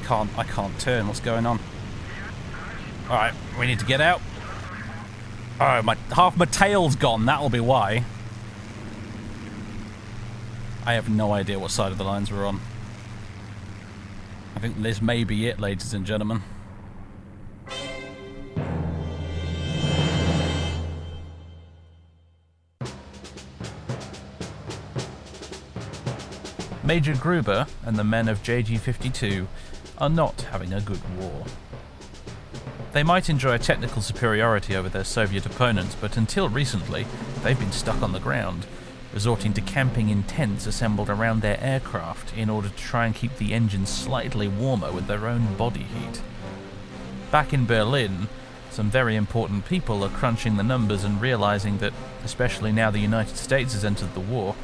can't turn. What's going on? Alright, we need to get out. Oh, half my tail's gone. That'll be why. I have no idea what side of the lines we're on. I think this may be it, ladies and gentlemen. Major Gruber and the men of JG-52 are not having a good war. They might enjoy a technical superiority over their Soviet opponents, but until recently, they've been stuck on the ground, resorting to camping in tents assembled around their aircraft in order to try and keep the engines slightly warmer with their own body heat. Back in Berlin, some very important people are crunching the numbers and realizing that, especially now the United States has entered the war,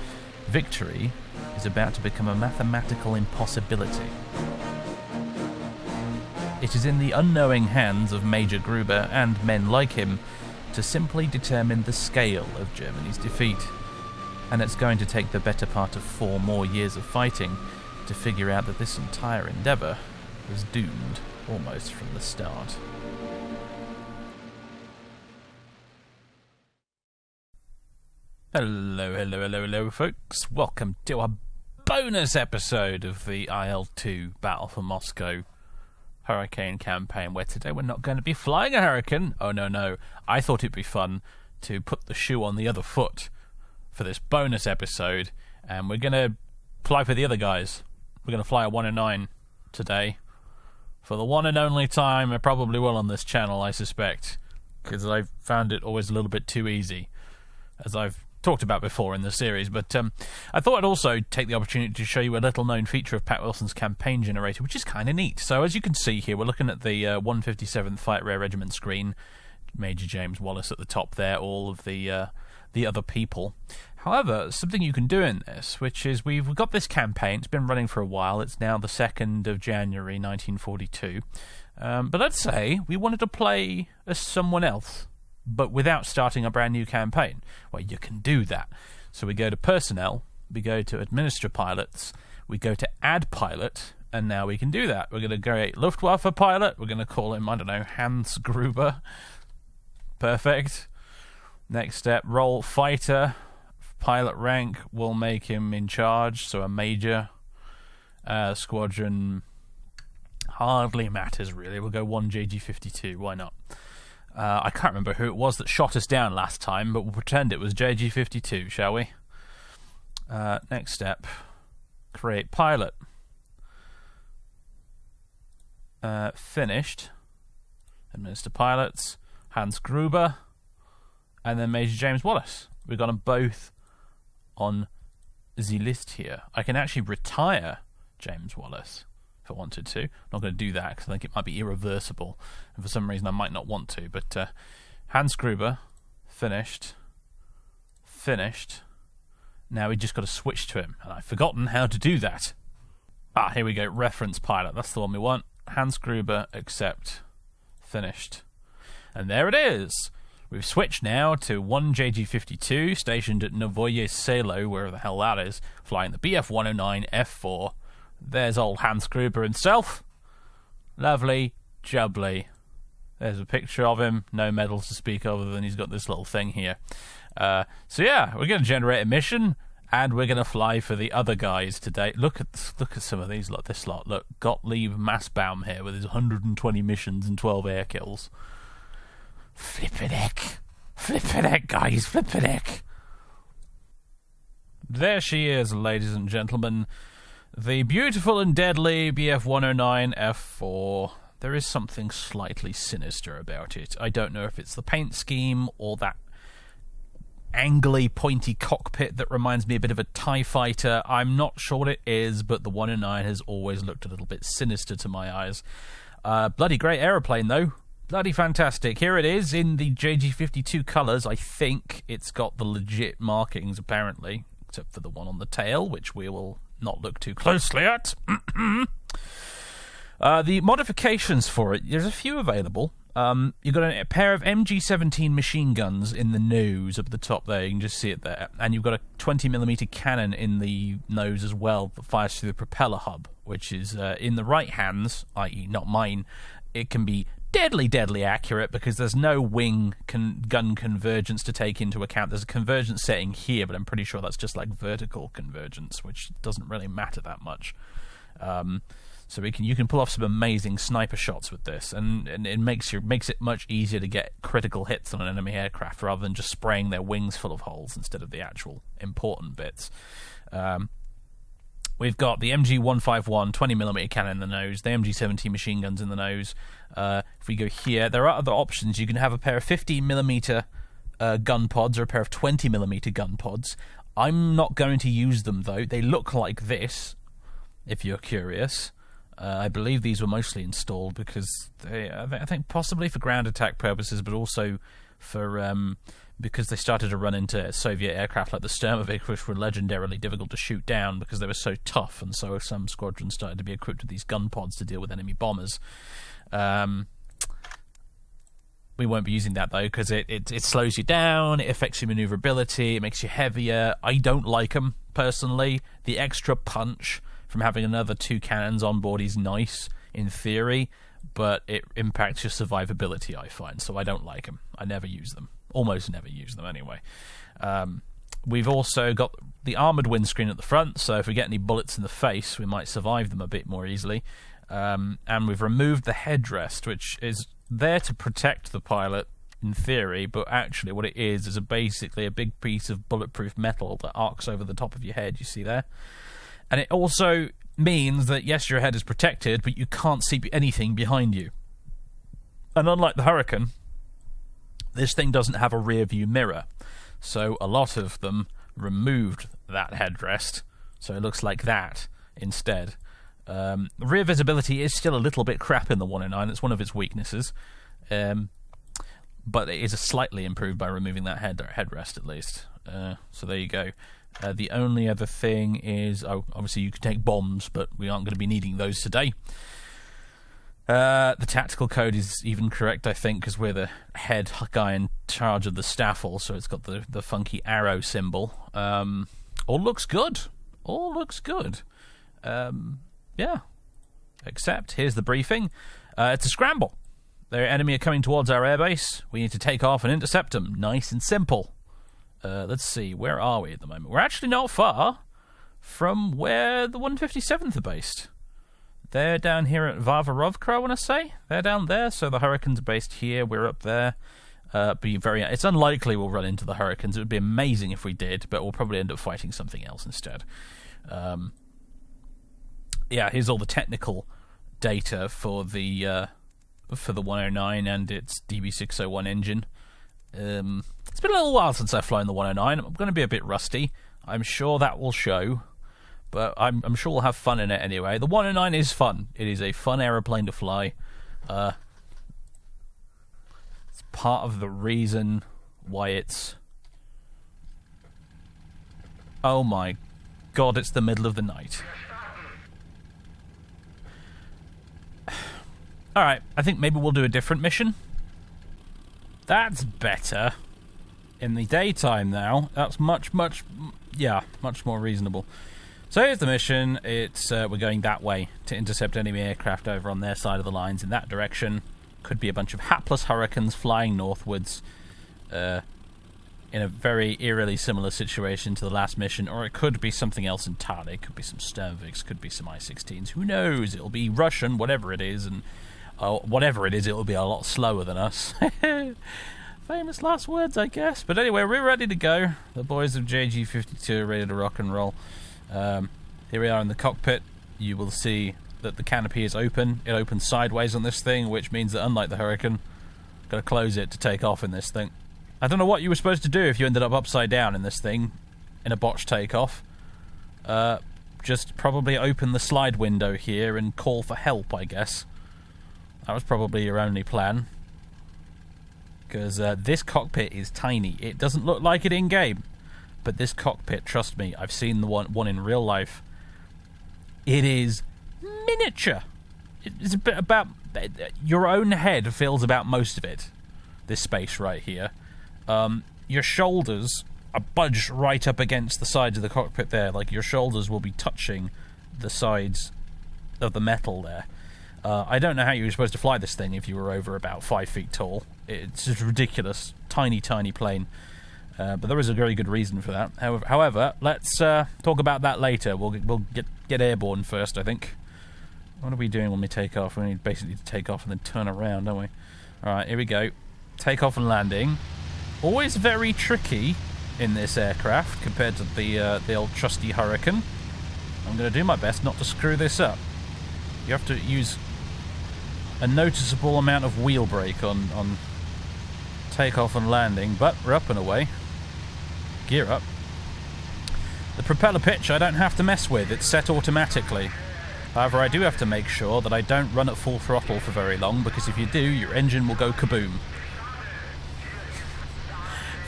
victory is about to become a mathematical impossibility. It is in the unknowing hands of Major Gruber and men like him to simply determine the scale of Germany's defeat, and it's going to take the better part of 4 more years of fighting to figure out that this entire endeavour was doomed almost from the start. Hello, folks. Welcome to a bonus episode of the IL-2 Battle for Moscow Hurricane campaign, where today we're not going to be flying a Hurricane. Oh, no. I thought it'd be fun to put the shoe on the other foot for this bonus episode, and we're going to fly for the other guys. We're going to fly a 109 today. For the one and only time I probably will on this channel, I suspect, because I've found it always a little bit too easy, as I've talked about before in the series. But I thought I'd also take the opportunity to show you a little-known feature of Pat Wilson's campaign generator, which is kind of neat. So as you can see here, we're looking at the 157th Fight Rare Regiment screen. Major James Wallace at the top there, all of the other people. However, something you can do in this, which is we've got this campaign. It's been running for a while. It's now the 2nd of January 1942. But let's say we wanted to play as someone else, but without starting a brand new campaign. Well, you can do that. So we go to Personnel, we go to Administer Pilots, we go to Add Pilot, and now we can do that. We're going to create Luftwaffe Pilot. We're going to call him, I don't know, Hans Gruber. Perfect. Next step, Role Fighter. Pilot rank, we'll make him in charge, so a Major. Squadron hardly matters, really. We'll go 1 JG-52, why not? I can't remember who it was that shot us down last time, but we'll pretend it was JG-52, shall we? Next step, create pilot. Finished. Administer pilots. Hans Gruber. And then Major James Wallace. We've got them both on the list here. I can actually retire James Wallace if I wanted to. I'm not going to do that because I think it might be irreversible, and for some reason I might not want to. But Hans Gruber, finished. Now we just got to switch to him, and I've forgotten how to do that. Here we go, reference pilot. That's the one we want. Hans Gruber, accept, finished. And there it is. We've switched now to 1 JG-52, stationed at Novoye Selo, wherever the hell that is, flying the Bf-109 F4. There's old Hans Gruber himself. Lovely, jubbly. There's a picture of him. No medals to speak of, other than he's got this little thing here. So yeah, we're going to generate a mission, and we're going to fly for the other guys today. Look at some of these. Look, this lot. Look, Gottlieb Massbaum here with his 120 missions and 12 air kills. Flippin' heck, guys, flippin' heck. There she is, ladies and gentlemen. The beautiful and deadly Bf-109 F4. There is something slightly sinister about it. I don't know if it's the paint scheme or that angly, pointy cockpit that reminds me a bit of a TIE fighter. I'm not sure what it is, but the 109 has always looked a little bit sinister to my eyes. Bloody great aeroplane, though. Bloody fantastic. Here it is in the JG-52 colours. I think it's got the legit markings, apparently, except for the one on the tail, which we will not look too closely at. The modifications for it, there's a few available. You've got a pair of MG17 machine guns in the nose up at the top there. You can just see it there. And you've got a 20mm cannon in the nose as well that fires through the propeller hub, which is in the right hands, i.e. not mine. It can be deadly accurate because there's no wing gun convergence to take into account. There's a convergence setting here, but I'm pretty sure that's just like vertical convergence, which doesn't really matter that much. So you can pull off some amazing sniper shots with this, and it makes it much easier to get critical hits on an enemy aircraft rather than just spraying their wings full of holes instead of the actual important bits. We've got the MG151 20mm cannon in the nose, the MG17 machine guns in the nose. If we go here, there are other options. You can have a pair of 15mm gun pods or a pair of 20mm gun pods. I'm not going to use them though. They look like this, if you're curious. I believe these were mostly installed because I think possibly for ground attack purposes, but also for because they started to run into Soviet aircraft like the Sturmovik, which were legendarily difficult to shoot down because they were so tough, and so some squadrons started to be equipped with these gun pods to deal with enemy bombers. We won't be using that though because it slows you down, it affects your maneuverability, it makes you heavier. I don't like them personally. The extra punch from having another 2 cannons on board is nice in theory, but it impacts your survivability, I find, so I don't like them. I never use them. Almost never use them anyway. We've also got the armoured windscreen at the front, so if we get any bullets in the face, we might survive them a bit more easily. And we've removed the headrest, which is there to protect the pilot in theory, but actually what it is basically a big piece of bulletproof metal that arcs over the top of your head, you see there? And it also means that, yes, your head is protected, but you can't see anything behind you. And unlike the Hurricane, this thing doesn't have a rear view mirror. So a lot of them removed that headrest, so it looks like that instead. Rear visibility is still a little bit crap in the 109. It's one of its weaknesses. But it is slightly improved by removing that headrest at least. So there you go. The only other thing is, obviously you can take bombs, but we aren't going to be needing those today. The tactical code is even correct, I think, because we're the head guy in charge of the staffel, so it's got the funky arrow symbol. All looks good. Yeah. Except, here's the briefing. It's a scramble. Their enemy are coming towards our airbase. We need to take off and intercept them. Nice and simple. Let's see, where are we at the moment? We're actually not far from where the 157th are based. They're down here at Varvarovka, I want to say. They're down there, so the Hurricanes are based here. We're up there. It's unlikely we'll run into the Hurricanes. It would be amazing if we did, but we'll probably end up fighting something else instead. Here's all the technical data for the 109 and its DB601 engine. It's been a little while since I've flown the 109. I'm going to be a bit rusty. I'm sure that will show, but I'm sure we'll have fun in it anyway. The 109 is fun. It is a fun aeroplane to fly. It's part of the reason why it's... Oh my god, it's the middle of the night. Alright, I think maybe we'll do a different mission. That's better. In the daytime now, that's much more reasonable. So here's the mission. It's we're going that way to intercept enemy aircraft over on their side of the lines in that direction. Could be a bunch of hapless Hurricanes flying northwards in a very eerily similar situation to the last mission, or it could be something else entirely. It could be some Sturmoviks, could be some I-16s. Who knows? It'll be Russian, whatever it is, and whatever it is, it'll be a lot slower than us. Famous last words, I guess. But anyway, we're ready to go. The boys of JG52 are ready to rock and roll. Here we are in the cockpit. You will see that the canopy is open. It opens sideways on this thing, which means that unlike the Hurricane, got to close it to take off in this thing. I don't know what you were supposed to do if you ended up upside down in this thing in a botched takeoff. Just probably open the slide window here and call for help, I guess. That was probably your only plan. Because this cockpit is tiny. It doesn't look like it in-game. But this cockpit, trust me, I've seen the one in real life. It is miniature. it's a bit about... Your own head fills about most of it, this space right here. Your shoulders are budged right up against the sides of the cockpit there. Like, your shoulders will be touching the sides of the metal there. I don't know how you were supposed to fly this thing if you were over about 5 feet tall. It's just ridiculous. Tiny, tiny plane. But there is a very good reason for that. However, let's talk about that later. We'll get airborne first, I think. What are we doing when we take off? We need basically to take off and then turn around, don't we? Alright, here we go. Takeoff and landing. Always very tricky in this aircraft compared to the old trusty Hurricane. I'm going to do my best not to screw this up. You have to use a noticeable amount of wheel brake on takeoff and landing, but we're up and away. Gear up. The propeller pitch I don't have to mess with, it's set automatically. However, I do have to make sure that I don't run at full throttle for very long, because if you do, your engine will go kaboom.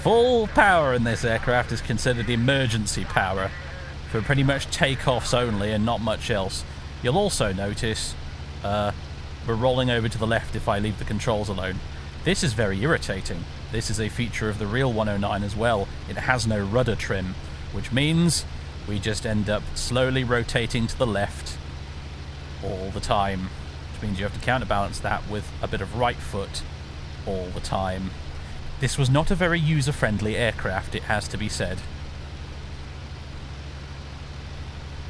Full power in this aircraft is considered emergency power for pretty much takeoffs only and not much else. You'll also notice we're rolling over to the left if I leave the controls alone. This is very irritating. This is a feature of the real 109 as well. It has no rudder trim, which means we just end up slowly rotating to the left all the time, which means you have to counterbalance that with a bit of right foot all the time. This was not a very user-friendly aircraft, it has to be said.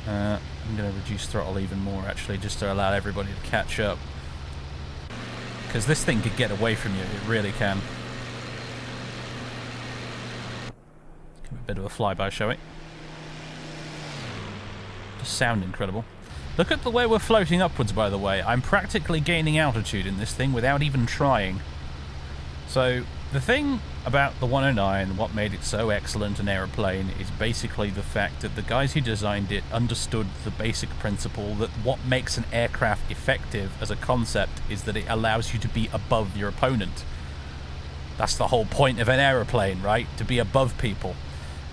I'm going to reduce throttle even more, actually, just to allow everybody to catch up. Because this thing could get away from you, it really can. Give it a bit of a flyby, shall we? Just sound incredible. Look at the way we're floating upwards, by the way. I'm practically gaining altitude in this thing without even trying. So, the thing about the 109, what made it so excellent an aeroplane, is basically the fact that the guys who designed it understood the basic principle that what makes an aircraft effective as a concept is that it allows you to be above your opponent. That's the whole point of an aeroplane, right? To be above people.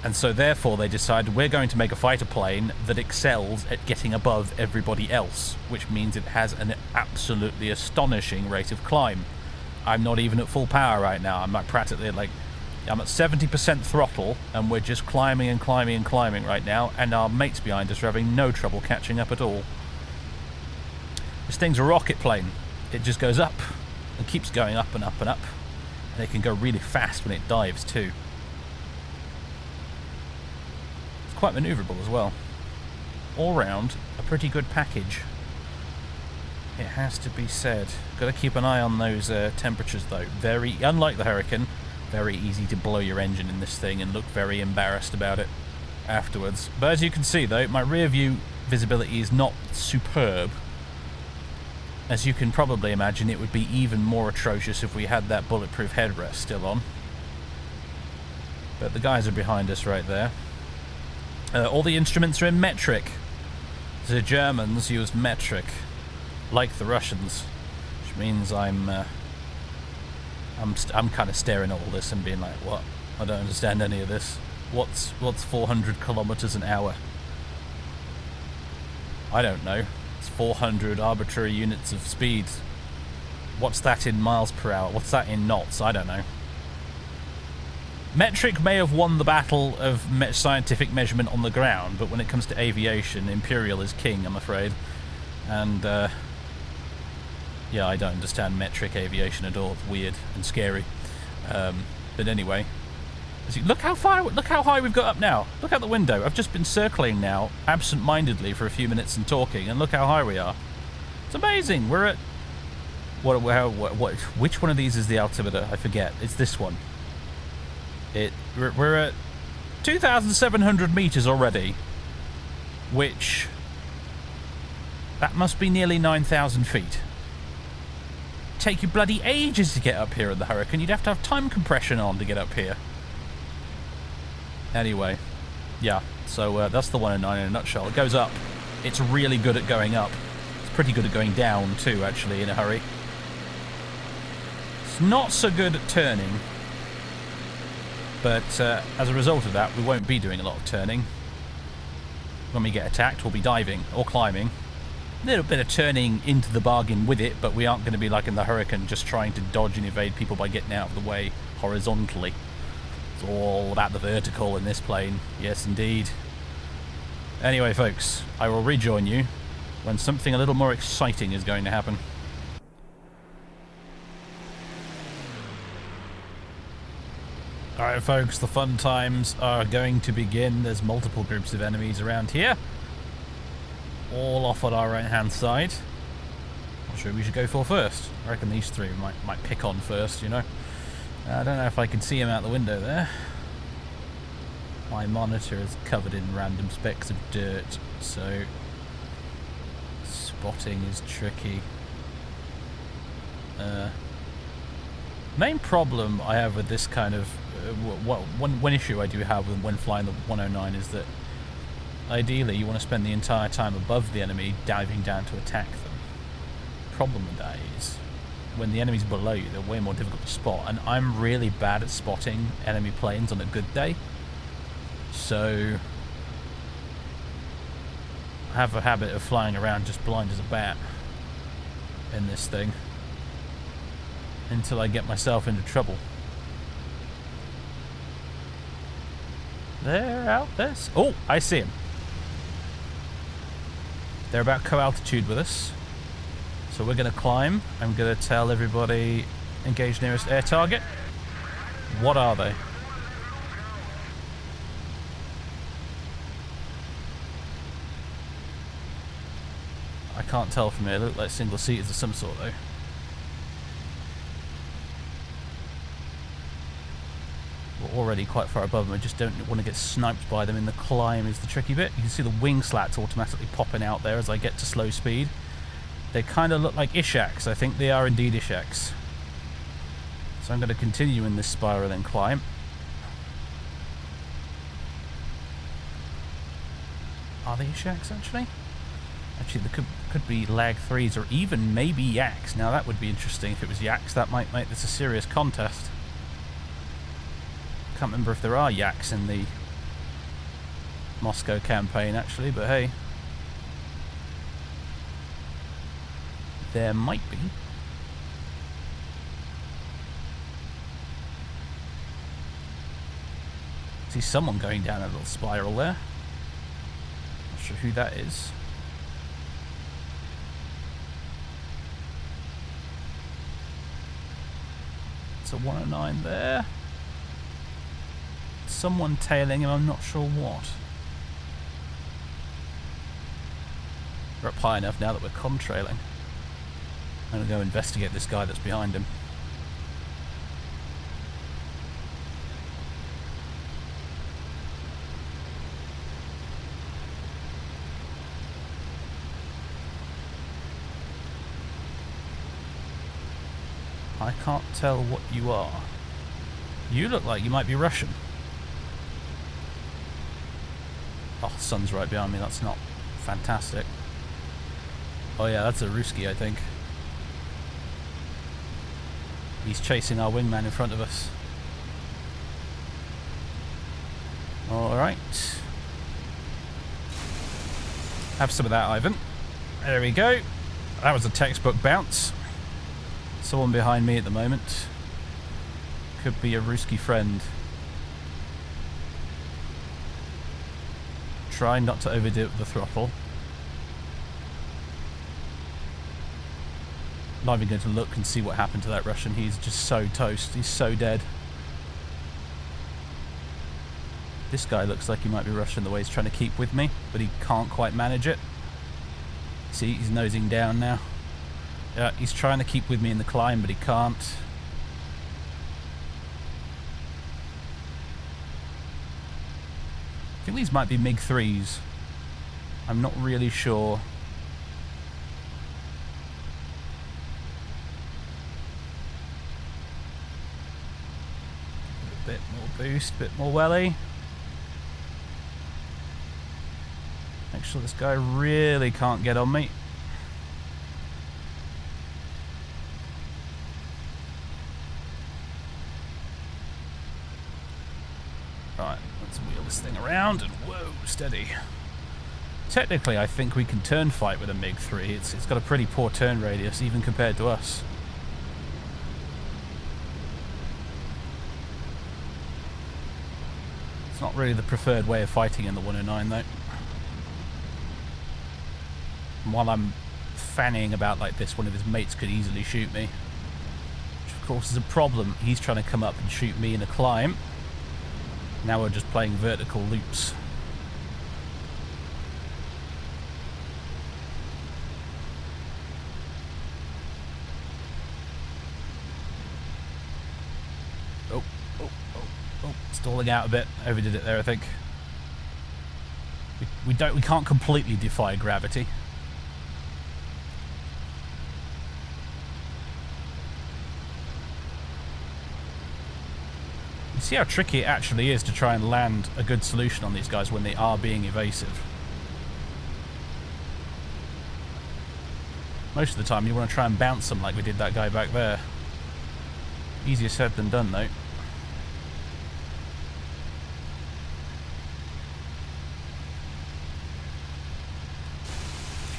And so therefore they decided we're going to make a fighter plane that excels at getting above everybody else, which means it has an absolutely astonishing rate of climb. I'm not even at full power right now. I'm like practically I'm at 70% throttle, and we're just climbing and climbing and climbing right now, and our mates behind us are having no trouble catching up at all. This thing's a rocket plane. It just goes up and keeps going up and up and up, and it can go really fast when it dives too. It's quite manoeuvrable as well. All round, a pretty good package. It has to be said. Got to keep an eye on those temperatures though. Very, unlike the Hurricane, very easy to blow your engine in this thing and look very embarrassed about it afterwards. But as you can see though, my rear view visibility is not superb. As you can probably imagine, it would be even more atrocious if we had that bulletproof headrest still on. But the guys are behind us right there. All the instruments are in metric. The Germans used metric, like the Russians, which means I'm kind of staring at all this and being like, what? I don't understand any of this. What's 400 kilometers an hour? I don't know. It's 400 arbitrary units of speed. What's that in miles per hour? What's that in knots? I don't know. Metric may have won the battle of scientific measurement on the ground, but when it comes to aviation, imperial is king, I'm afraid. And yeah, I don't understand metric aviation at all. It's weird and scary. But anyway, look how high we've got up now. Look out the window. I've just been circling now, absent-mindedly for a few minutes and talking, and look how high we are. It's amazing. We're at which one of these is the altimeter? I forget. It's this one. We're at 2,700 meters already, which that must be nearly 9,000 feet. Take you bloody ages to get up here in the Hurricane. You'd have to have time compression on to get up here. Anyway, yeah, so that's the 109 in a nutshell. It goes up. It's really good at going up. It's pretty good at going down too, actually, in a hurry. It's not so good at turning, but as a result of that, we won't be doing a lot of turning. When we get attacked, we'll be diving or climbing. Little bit of turning into the bargain with it, but we aren't going to be like in the Hurricane, just trying to dodge and evade people by getting out of the way horizontally. It's all about the vertical in this plane. Yes, indeed. Anyway, folks, I will rejoin you when something a little more exciting is going to happen. Alright, folks, the fun times are going to begin. There's multiple groups of enemies around here, all off on our right-hand side. Not sure we should go for first. I reckon these three might pick on first, you know. I don't know if I can see him out the window there. My monitor is covered in random specks of dirt, so spotting is tricky. Main problem I have with this kind of one issue I do have when flying the 109 is that ideally you want to spend the entire time above the enemy diving down to attack them. Problem with that is when the enemy's below you, they're way more difficult to spot, and I'm really bad at spotting enemy planes on a good day, so I have a habit of flying around just blind as a bat in this thing until I get myself into trouble. They're out there. Oh, I see him. They're about co-altitude with us. So we're going to climb. I'm going to tell everybody, engage nearest air target. What are they? I can't tell from here. They look like single seaters of some sort, though. We're already quite far above them. I just don't want to get sniped by them in the climb is the tricky bit. You can see the wing slats automatically popping out there as I get to slow speed. They kind of look like Ishaks. I think they are indeed Ishaks. So I'm going to continue in this spiral and climb. Are they Ishaks, actually? Actually, there could be Lag 3s or even maybe Yaks. Now, that would be interesting if it was Yaks. That might make this a serious contest. Can't remember if there are Yaks in the Moscow campaign, actually, but hey. There might be. See someone going down a little spiral there. Not sure who that is. It's a 109 there. Someone tailing him, I'm not sure what. We're up high enough now that we're contrailing. I'm going to go investigate this guy that's behind him. I can't tell what you are. You look like you might be Russian. Oh, the sun's right behind me, that's not fantastic. Oh yeah, that's a Ruski, I think. He's chasing our wingman in front of us. Alright. Have some of that, Ivan. There we go. That was a textbook bounce. Someone behind me at the moment. Could be a Ruski friend. Try not to overdo it with the throttle. Not even going to look and see what happened to that Russian. He's just so toast. He's so dead. This guy looks like he might be Russian the way he's trying to keep with me, but he can't quite manage it. See, he's nosing down now. Yeah, he's trying to keep with me in the climb, but he can't. I think these might be MiG-3s. I'm not really sure. A bit more boost, bit more welly. Make sure this guy really can't get on me. Right, let's wheel this thing around and whoa, steady. technically I think we can turn fight with a MiG-3. It's got a pretty poor turn radius, even compared to us. It's not really the preferred way of fighting in the 109, though. And while I'm fannying about like this, one of his mates could easily shoot me. Which of course is a problem. He's trying to come up and shoot me in a climb. Now we're just playing vertical loops. Stalling out a bit. Overdid it there, I think. We can't completely defy gravity. You see how tricky it actually is to try and land a good solution on these guys when they are being evasive. Most of the time you want to try and bounce them like we did that guy back there. Easier said than done, though.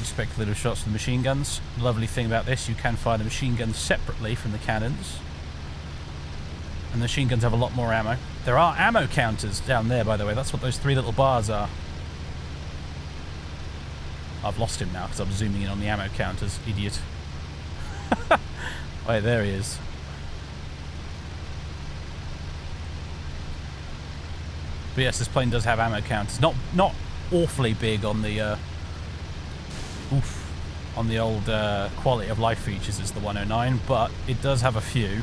Speculative shots from the machine guns. The lovely thing about this, you can fire the machine guns separately from the cannons. And the machine guns have a lot more ammo. There are ammo counters down there, by the way. That's what those 3 little bars are. I've lost him now because I'm zooming in on the ammo counters. Idiot. Wait, there he is. But yes, this plane does have ammo counters. Not awfully big on the on the old quality of life features as the 109, but it does have a few,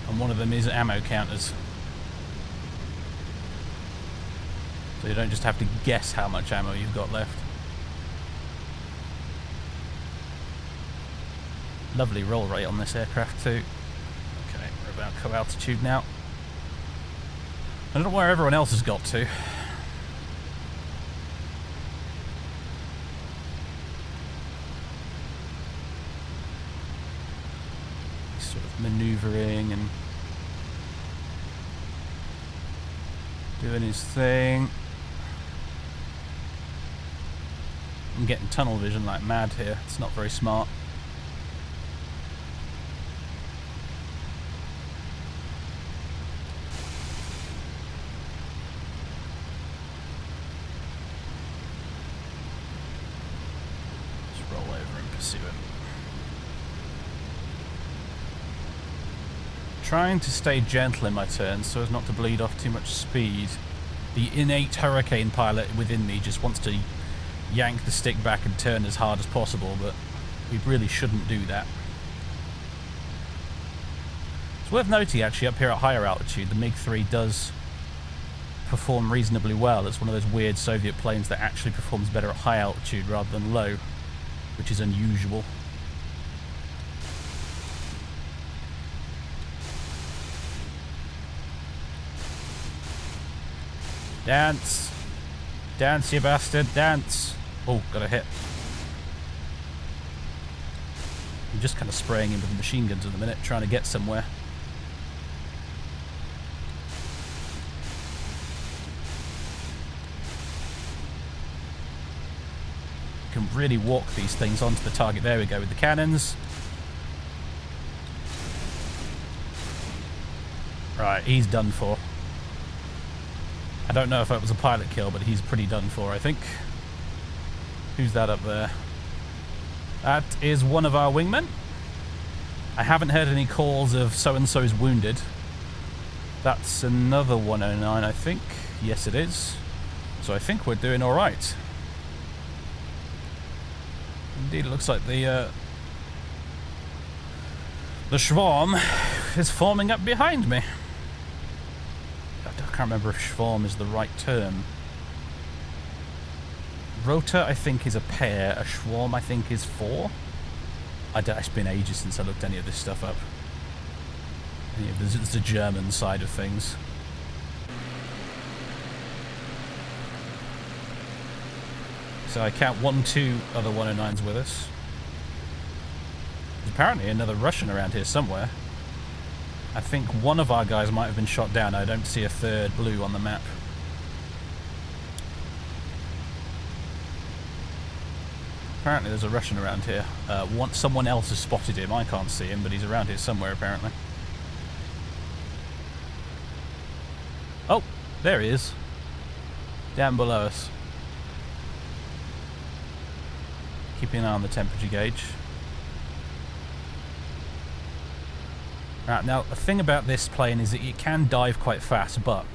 and one of them is ammo counters. So you don't just have to guess how much ammo you've got left. Lovely roll rate on this aircraft too. Okay, we're about co-altitude now. I don't know where everyone else has got to. Sort of manoeuvring and doing his thing. I'm getting tunnel vision like mad here. It's not very smart. Just roll over and pursue it. Trying to stay gentle in my turns so as not to bleed off too much speed. The innate hurricane pilot within me just wants to yank the stick back and turn as hard as possible, but we really shouldn't do that. It's worth noting actually, up here at higher altitude, the MiG-3 does perform reasonably well. It's one of those weird Soviet planes that actually performs better at high altitude rather than low, which is unusual. Dance! Dance, you bastard, dance! Oh, got a hit. I'm just kind of spraying him with the machine guns at the minute, trying to get somewhere. Can really walk these things onto the target. There we go with the cannons. Right, he's done for. I don't know if that was a pilot kill, but he's pretty done for, I think. Who's that up there? That is one of our wingmen. I haven't heard any calls of so-and-so's wounded. That's another 109, I think. Yes, it is. So I think we're doing all right. Indeed, it looks like the swarm is forming up behind me. I can't remember if swarm is the right term. Rota, I think, is a pair. A swarm, I think, is 4. It's been ages since I looked any of this stuff up. Any of the German side of things. So I count 2 other 109s with us. There's apparently another Russian around here somewhere. I think one of our guys might have been shot down. I don't see a third blue on the map. apparently there's a Russian around here. Someone else has spotted him. I can't see him, but he's around here somewhere, apparently. Oh, there he is. Down below us. Keeping an eye on the temperature gauge. Right, now, the thing about this plane is that it can dive quite fast, but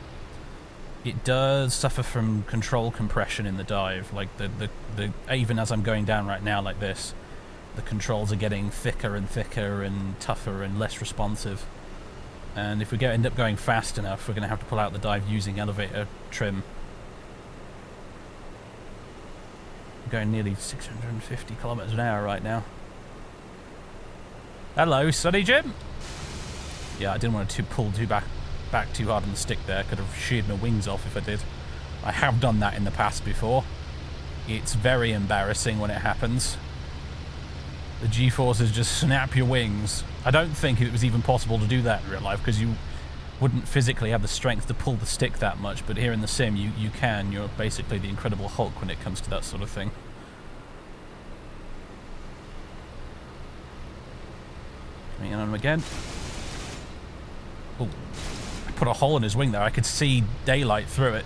it does suffer from control compression in the dive. Like, even as I'm going down right now like this, the controls are getting thicker and thicker and tougher and less responsive. And if we end up going fast enough, we're going to have to pull out the dive using elevator trim. I'm going nearly 650 kilometers an hour right now. Hello, Sunny Jim! Yeah, I didn't want to pull back too hard on the stick there. Could have sheared my wings off if I did. I have done that in the past before. It's very embarrassing when it happens. The G-forces just snap your wings. I don't think it was even possible to do that in real life, because you wouldn't physically have the strength to pull the stick that much, but here in the sim you can. You're basically the Incredible Hulk when it comes to that sort of thing. Coming in on him again. Oh, I put a hole in his wing there. I could see daylight through it.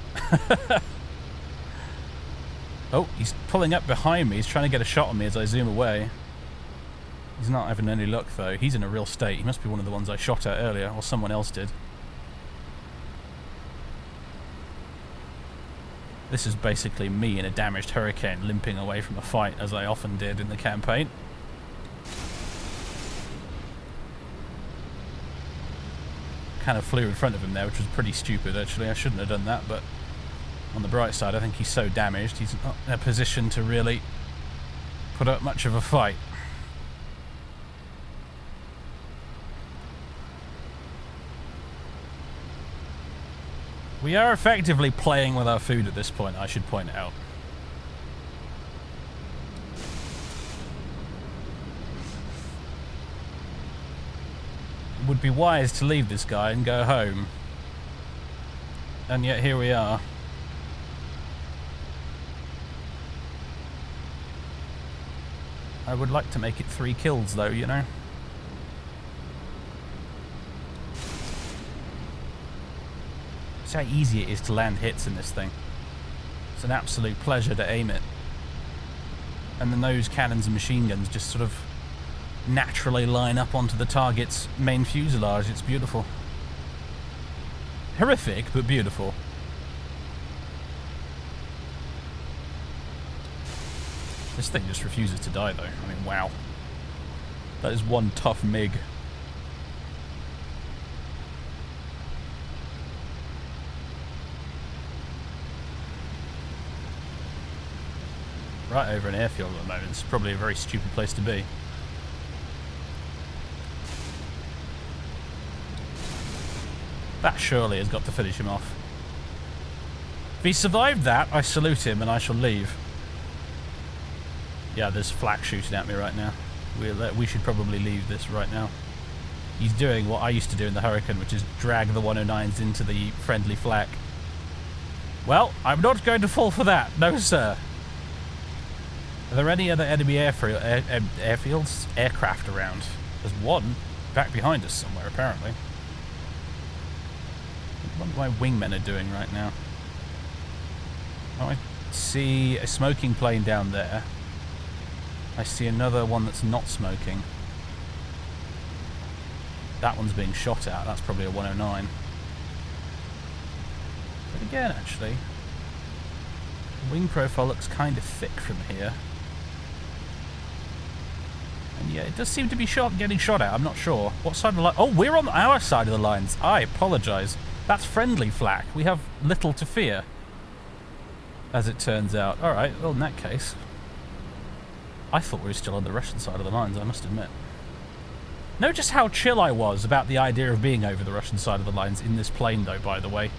Oh, he's pulling up behind me. He's trying to get a shot on me as I zoom away. He's not having any luck, though. He's in a real state. He must be one of the ones I shot at earlier, or someone else did. This is basically me in a damaged Hurricane limping away from a fight, as I often did in the campaign. Kind of flew in front of him there, which was pretty stupid, actually. I shouldn't have done that, but on the bright side, I think he's so damaged, he's not in a position to really put up much of a fight. We are effectively playing with our food at this point, I should point out. It would be wise to leave this guy and go home. And yet here we are. I would like to make it 3 kills though, you know. See how easy it is to land hits in this thing. It's an absolute pleasure to aim it. And then those cannons and machine guns just sort of naturally line up onto the target's main fuselage. It's beautiful. Horrific, but beautiful. This thing just refuses to die, though. I mean, wow. That is one tough MiG. Right over an airfield at the moment. It's probably a very stupid place to be. That surely has got to finish him off. If he survived that, I salute him and I shall leave. Yeah, there's flak shooting at me right now. We should probably leave this right now. He's doing what I used to do in the Hurricane, which is drag the 109s into the friendly flak. Well, I'm not going to fall for that. No, sir. Are there any other enemy airfields? Aircraft around? There's one back behind us somewhere, apparently. What my wingmen are doing right now. Oh, I see a smoking plane down there. I see another one that's not smoking. That one's being shot at. That's probably a 109. But again, actually, the wing profile looks kind of thick from here. And yeah, it does seem to be getting shot at. I'm not sure. What side of the line? Oh, we're on our side of the lines. I apologise. That's friendly flak. We have little to fear, as it turns out. Alright, well, in that case, I thought we were still on the Russian side of the lines, I must admit. Note just how chill I was about the idea of being over the Russian side of the lines in this plane, though, by the way.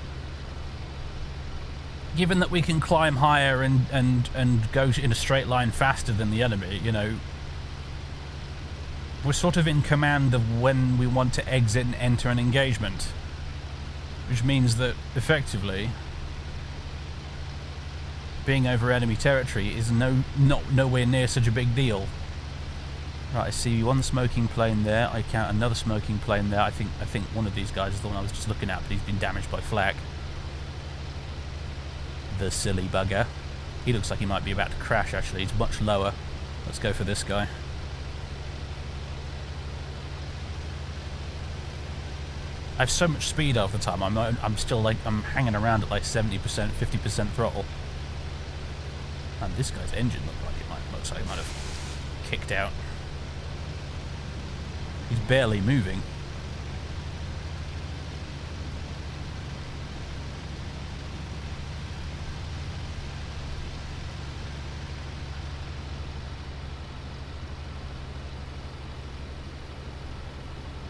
Given that we can climb higher and go in a straight line faster than the enemy, you know, we're sort of in command of when we want to exit and enter an which means that, effectively, being over enemy territory is nowhere near such a big deal. Right, I see one smoking plane there. I count another smoking plane there. I think one of these guys is the one I was just looking at, but he's been damaged by flak. The silly bugger. He looks like he might be about to crash, actually. He's much lower. Let's go for this guy. I have so much speed half the time. I'm still like, I'm hanging around at like 70%, 50% throttle. And this guy's engine looks like it might have kicked out. He's barely moving.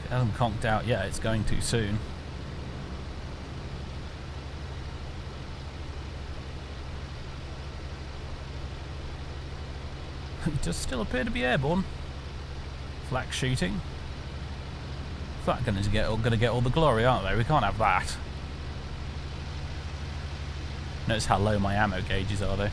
It hasn't conked out yet, it's going to soon. He does still appear to be airborne. Flak shooting. Flak gunners are going to get all the glory, aren't they? We can't have that. Notice how low my ammo gauges are, though.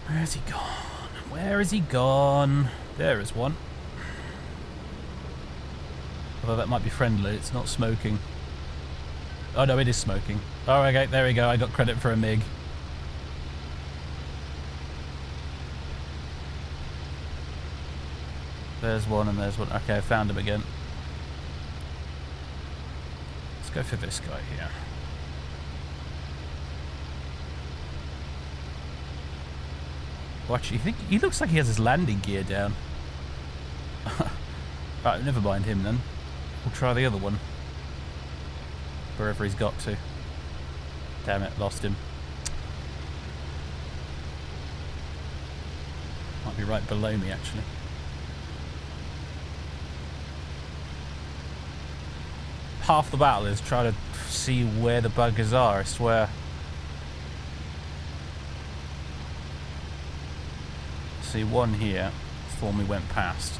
Where is he gone? Where is he gone? There is one. Although that might be friendly, it's not smoking. Oh no, it is smoking. Oh, okay, there we go. I got credit for a MiG. There's one and there's one. Okay, I found him again. Let's go for this guy here. Watch, he looks like he has his landing gear down. Right, never mind him then. We'll try the other one. Wherever he's got to. Damn it, lost him. Might be right below me, actually. Half the battle is trying to see where the buggers are, I swear. See one here before we went past.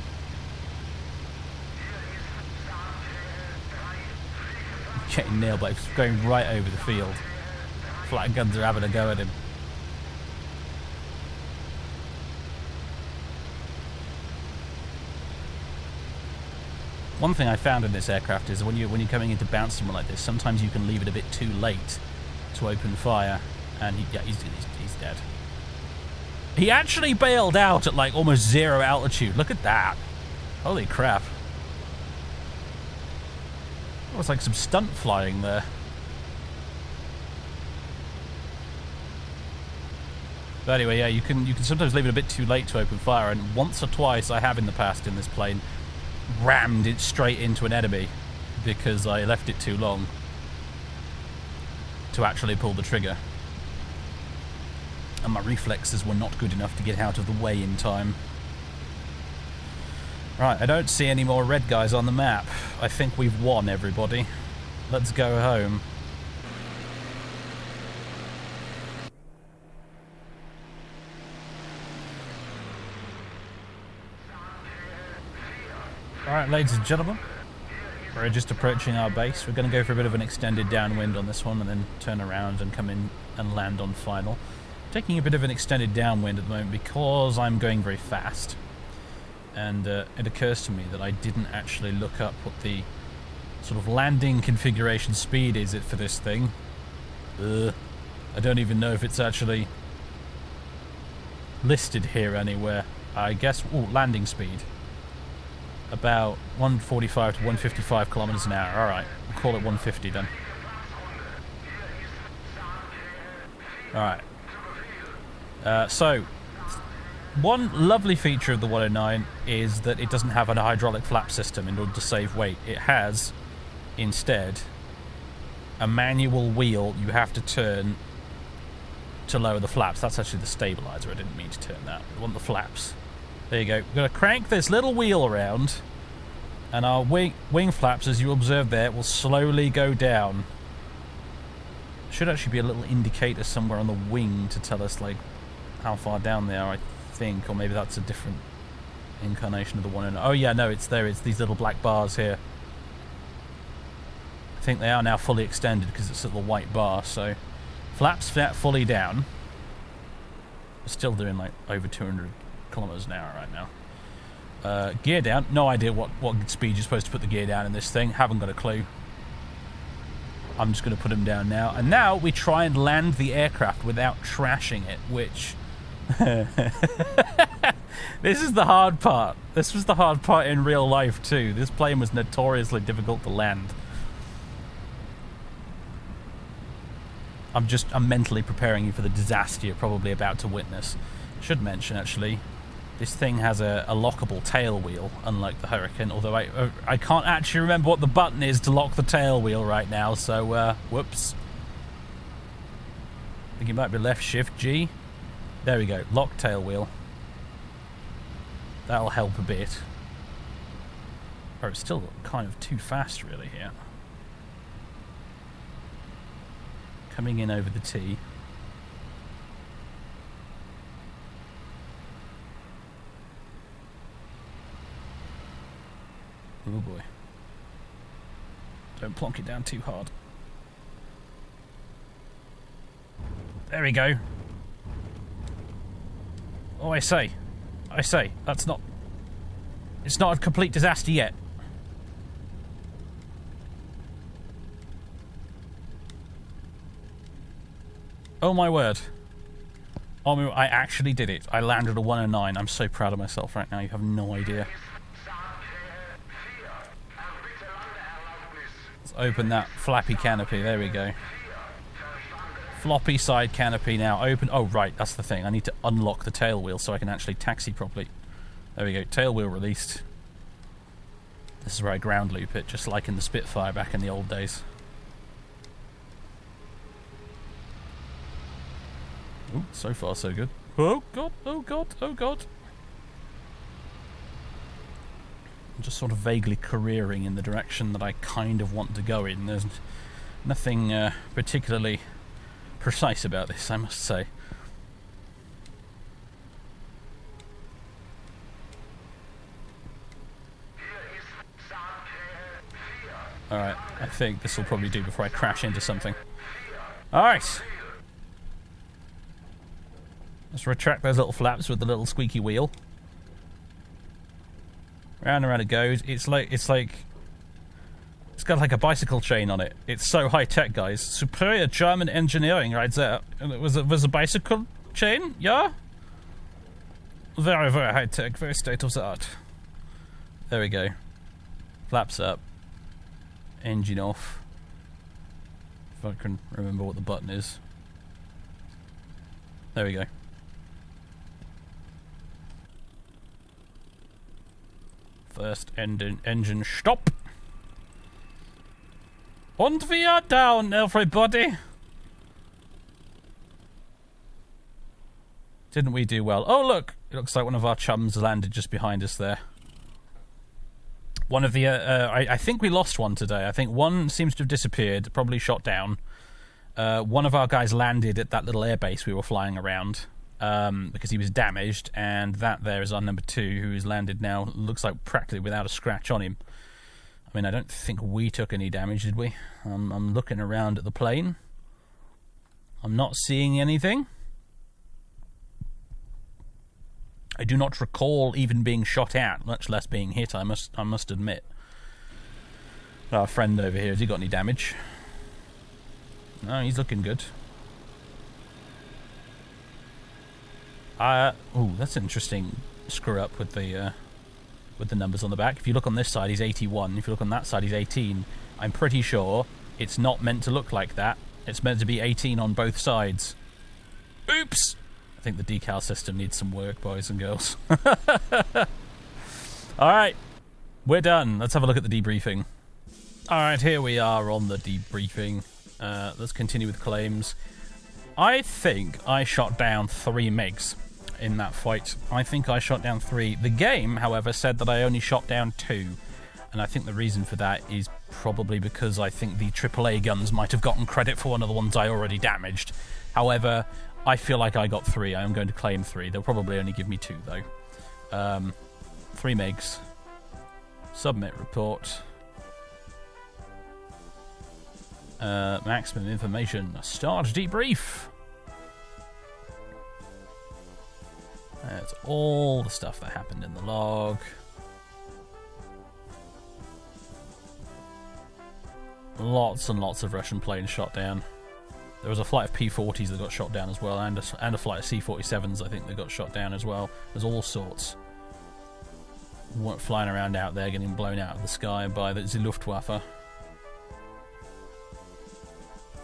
Getting nailed, but it's going right over the field. Flat guns are having a go at him. One thing I found in this aircraft is when you're coming into bounce somewhere like this, sometimes you can leave it a bit too late to open fire, and he's dead. He actually bailed out at like almost 0 altitude. Look at that. Holy crap. It was like some stunt flying there. But anyway, yeah, you can sometimes leave it a bit too late to open fire, and once or twice I have in the past in this plane rammed it straight into an enemy because I left it too long to actually pull the trigger. And my reflexes were not good enough to get out of the way in time. Right, I don't see any more red guys on the map. I think we've won, everybody. Let's go home. Alright, ladies and gentlemen. We're just approaching our base. We're going to go for a bit of an extended downwind on this one and then turn around and come in and land on final. Taking a bit of an extended downwind at the moment because I'm going very fast. And it occurs to me that I didn't actually look up what the sort of landing configuration speed is for this thing. I don't even know if it's actually listed here anywhere. I guess, landing speed. About 145 to 155 kilometers an hour. Alright, we'll call it 150 then. Alright. So, one lovely feature of the 109 is that it doesn't have a hydraulic flap system in order to save weight. It has, instead, a manual wheel you have to turn to lower the flaps. That's actually the stabilizer. I didn't mean to turn that. I want the flaps. There you go. We're going to crank this little wheel around, and our wing flaps, as you observe there, will slowly go down. Should actually be a little indicator somewhere on the wing to tell us, like, how far down they are, I think. Or maybe that's a different incarnation of the 109. Oh, yeah, no, it's there. It's these little black bars here. I think they are now fully extended because it's at the white bar, so flaps fully down. We're still doing like over 200 kilometers an hour right now. Gear down. No idea what speed you're supposed to put the gear down in this thing. Haven't got a clue. I'm just going to put them down now. And now we try and land the aircraft without trashing it, which... This is the hard part. This was the hard part in real life too. This plane was notoriously difficult to land. I'm mentally preparing you for the disaster you're probably about to witness. Should mention, actually, this thing has a lockable tail wheel, unlike the Hurricane, although I can't actually remember what the button is to lock the tail wheel right now, so, whoops. I think it might be left shift G. There we go, lock tail wheel. That'll help a bit. Or it's still kind of too fast, really, here. Coming in over the T. Oh boy. Don't plonk it down too hard. There we go. Oh, I say, that's not... It's not a complete disaster yet. Oh my word. Oh, I actually did it. I landed a 109. I'm so proud of myself right now. You have no idea. Let's open that flappy canopy. There we go. Floppy side canopy now. Open. Oh, right. That's the thing. I need to unlock the tail wheel so I can actually taxi properly. There we go. Tail wheel released. This is where I ground loop it, just like in the Spitfire back in the old days. Ooh, so far so good. Oh god, oh god, oh god. I'm just sort of vaguely careering in the direction that I kind of want to go in. There's nothing particularly precise about this, I must say. Alright, I think this will probably do before I crash into something. Alright. Let's retract those little flaps with the little squeaky wheel. Round and round it goes. It's got like a bicycle chain on it. It's so high tech, guys. Superior German engineering right there. And it was a bicycle chain, yeah? Very, very high tech, very state of the art. There we go. Flaps up. Engine off. If I can remember what the button is. There we go. First engine stop. And we are down, everybody. Didn't we do well? Oh, look. It looks like one of our chums landed just behind us there. One of the... I think we lost one today. I think one seems to have disappeared, probably shot down. One of our guys landed at that little airbase we were flying around. Because he was damaged, and that there is our number 2, who has landed now, looks like practically without a scratch on him. I mean, I don't think we took any damage, did we? I'm looking around at the plane. I'm not seeing anything. I do not recall even being shot at, much less being hit, I must admit. Our friend over here, has he got any damage? No, he's looking good. Oh, that's an interesting screw up with the numbers on the back. If you look on this side, he's 81. If you look on that side, he's 18. I'm pretty sure it's not meant to look like that. It's meant to be 18 on both sides. Oops! I think the decal system needs some work, boys and girls. Alright, we're done. Let's have a look at the debriefing. Alright, here we are on the debriefing. Let's continue with claims. I think I shot down 3 MiGs in that fight. I think I shot down 3. The game, however, said that I only shot down 2. And I think the reason for that is probably because I think the AAA guns might have gotten credit for one of the ones I already damaged. However, I feel like I got 3. I am going to claim 3. They'll probably only give me 2, though. 3 MiGs. Submit report. Maximum information. Start debrief. That's all the stuff that happened in the log. Lots and lots of Russian planes shot down. There was a flight of P-40s that got shot down as well, and a flight of C-47s, I think, that got shot down as well. There's all sorts. Flying around out there, getting blown out of the sky by the Luftwaffe.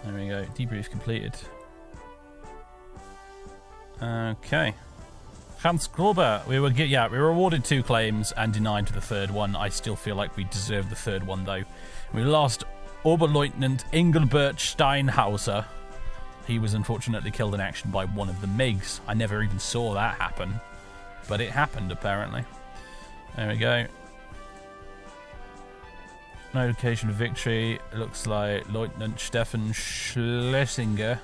There we go. Debrief completed. Okay. Hans Gruber. We were awarded 2 claims and denied the third one. I still feel like we deserved the third one, though. We lost Oberleutnant Engelbert Steinhauser. He was unfortunately killed in action by one of the MiGs. I never even saw that happen, but it happened apparently. There we go. Notification of victory. It looks like Lieutenant Stefan Schlesinger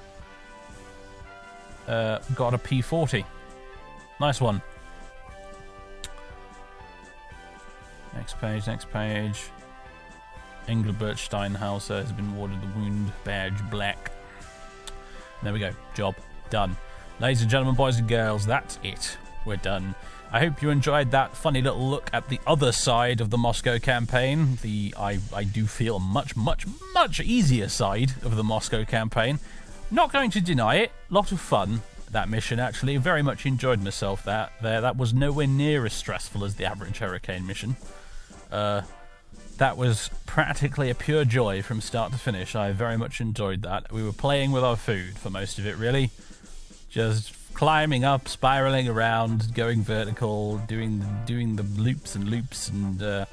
got a P-40. Nice one. Next page, next page. Engelbert Steinhauser has been awarded the Wound Badge Black. There we go. Job done. Ladies and gentlemen, boys and girls, that's it. We're done. I hope you enjoyed that funny little look at the other side of the Moscow campaign. I do feel much, much, much easier side of the Moscow campaign. Not going to deny it. Lot of fun, that mission, actually. Very much enjoyed myself there. That was nowhere near as stressful as the average Hurricane mission. That was practically a pure joy from start to finish. I very much enjoyed that. We were playing with our food for most of it, really. Just climbing up, spiraling around, going vertical, doing the loops and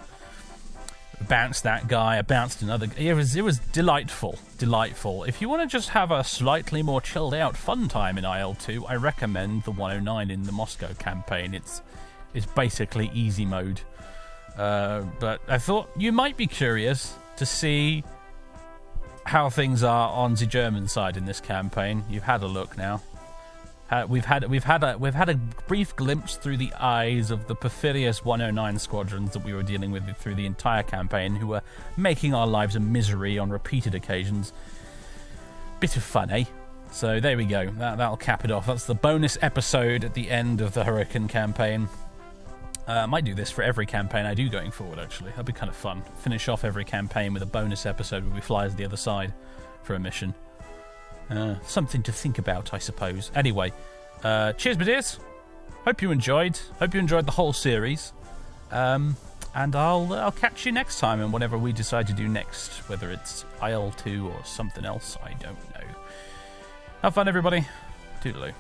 bounced that guy, I bounced another. It was delightful. If you want to just have a slightly more chilled out fun time in IL-2, I recommend the 109 in the Moscow campaign. It's basically easy mode. But I thought you might be curious to see how things are on the German side in this campaign. You've had a look now. We've had a brief glimpse through the eyes of the perfidious 109 squadrons that we were dealing with through the entire campaign, who were making our lives a misery on repeated occasions. Bit of fun, eh? So there we go. That'll cap it off. That's the bonus episode at the end of the Hurricane campaign. I might do this for every campaign I do going forward, actually. That'd be kind of fun. Finish off every campaign with a bonus episode where we fly as the other side for a mission. Something to think about, I suppose. Anyway, cheers, my dears. Hope you enjoyed. Hope you enjoyed the whole series. And I'll catch you next time in whatever we decide to do next. Whether it's IL-2 or something else, I don't know. Have fun, everybody. Toodaloo.